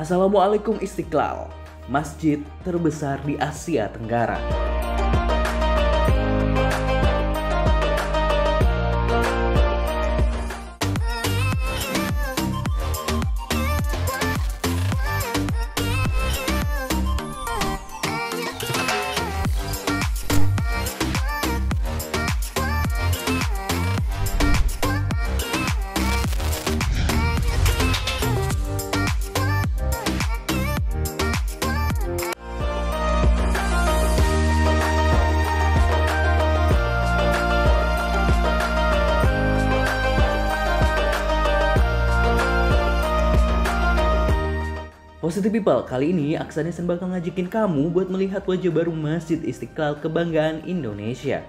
Assalamualaikum Istiqlal, masjid terbesar di Asia Tenggara. Positive People, kali ini Aksanesen bakal ngajakin kamu buat melihat wajah baru Masjid Istiqlal Kebanggaan Indonesia.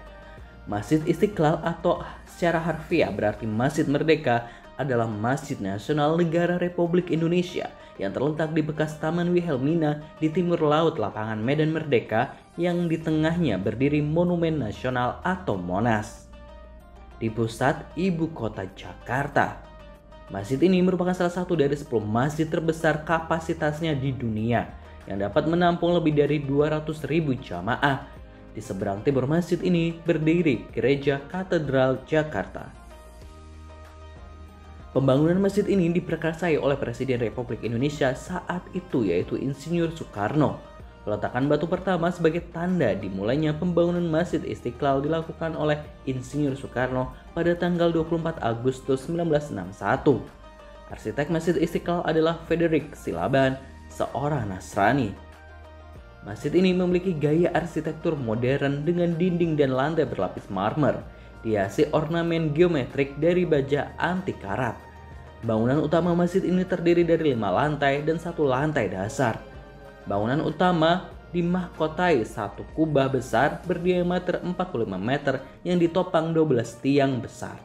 Masjid Istiqlal atau secara harfiah berarti Masjid Merdeka adalah Masjid Nasional Negara Republik Indonesia yang terletak di bekas Taman Wilhelmina di timur laut lapangan Medan Merdeka yang di tengahnya berdiri Monumen Nasional atau Monas. Di pusat ibu kota Jakarta. Masjid ini merupakan salah satu dari 10 masjid terbesar kapasitasnya di dunia yang dapat menampung lebih dari 200.000 jamaah. Di seberang timur masjid ini berdiri Gereja Katedral Jakarta. Pembangunan masjid ini diprakarsai oleh Presiden Republik Indonesia saat itu yaitu Insinyur Soekarno. Peletakan batu pertama sebagai tanda dimulainya pembangunan Masjid Istiqlal dilakukan oleh Insinyur Soekarno pada tanggal 24 Agustus 1961. Arsitek Masjid Istiqlal adalah Frederick Silaban, seorang Nasrani. Masjid ini memiliki gaya arsitektur modern dengan dinding dan lantai berlapis marmer, dihiasi ornamen geometrik dari baja anti karat. Bangunan utama masjid ini terdiri dari 5 lantai dan 1 lantai dasar. Bangunan utama dimahkotai satu kubah besar berdiameter 45 meter yang ditopang 12 tiang besar.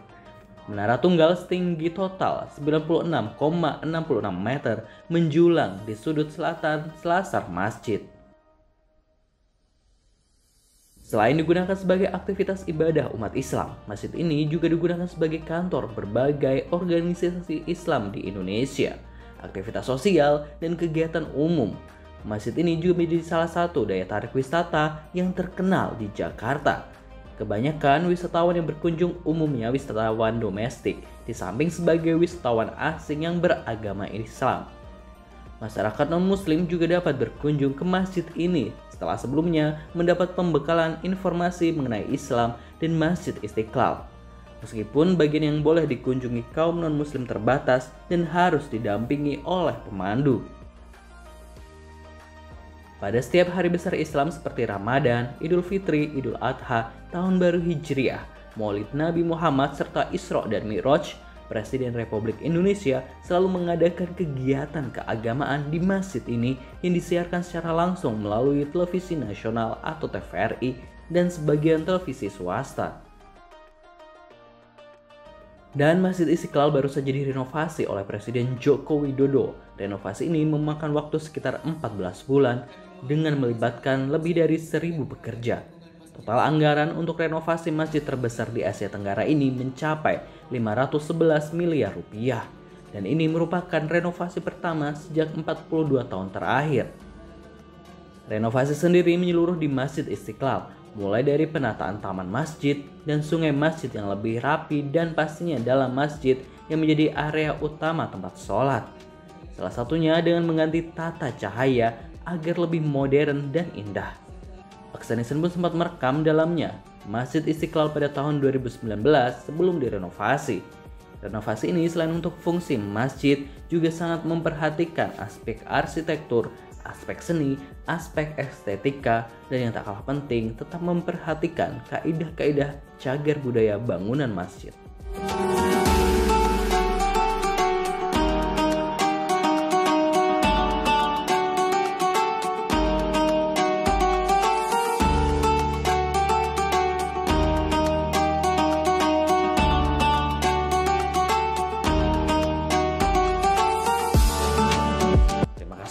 Menara tunggal setinggi total 96,66 meter menjulang di sudut selatan selasar masjid. Selain digunakan sebagai aktivitas ibadah umat Islam, masjid ini juga digunakan sebagai kantor berbagai organisasi Islam di Indonesia, aktivitas sosial, dan kegiatan umum. Masjid ini juga menjadi salah satu daya tarik wisata yang terkenal di Jakarta. Kebanyakan wisatawan yang berkunjung umumnya wisatawan domestik, di samping sebagai wisatawan asing yang beragama Islam. Masyarakat non-muslim juga dapat berkunjung ke masjid ini setelah sebelumnya mendapat pembekalan informasi mengenai Islam dan Masjid Istiqlal. Meskipun bagian yang boleh dikunjungi kaum non-muslim terbatas dan harus didampingi oleh pemandu. Pada setiap hari besar Islam seperti Ramadan, Idul Fitri, Idul Adha, Tahun Baru Hijriah, Maulid Nabi Muhammad, serta Isra dan Mi'raj, Presiden Republik Indonesia selalu mengadakan kegiatan keagamaan di masjid ini yang disiarkan secara langsung melalui televisi nasional atau TVRI dan sebagian televisi swasta. Dan Masjid Istiqlal baru saja direnovasi oleh Presiden Joko Widodo. Renovasi ini memakan waktu sekitar 14 bulan dengan melibatkan lebih dari 1.000 pekerja. Total anggaran untuk renovasi masjid terbesar di Asia Tenggara ini mencapai 511 miliar rupiah. Dan ini merupakan renovasi pertama sejak 42 tahun terakhir. Renovasi sendiri menyeluruh di Masjid Istiqlal, mulai dari penataan taman masjid dan sungai masjid yang lebih rapi dan pastinya dalam masjid yang menjadi area utama tempat sholat. Salah satunya dengan mengganti tata cahaya agar lebih modern dan indah. Aksanesen pun sempat merekam dalamnya Masjid Istiqlal pada tahun 2019 sebelum direnovasi. Renovasi ini selain untuk fungsi masjid juga sangat memperhatikan aspek arsitektur, aspek seni, aspek estetika, dan yang tak kalah penting tetap memperhatikan kaidah-kaidah cagar budaya bangunan masjid.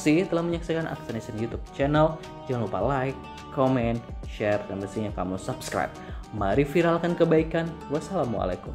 Telah menyaksikan Aksanesen YouTube channel. Jangan lupa like, comment, share, dan pastinya kamu subscribe. Mari viralkan kebaikan. Wassalamualaikum.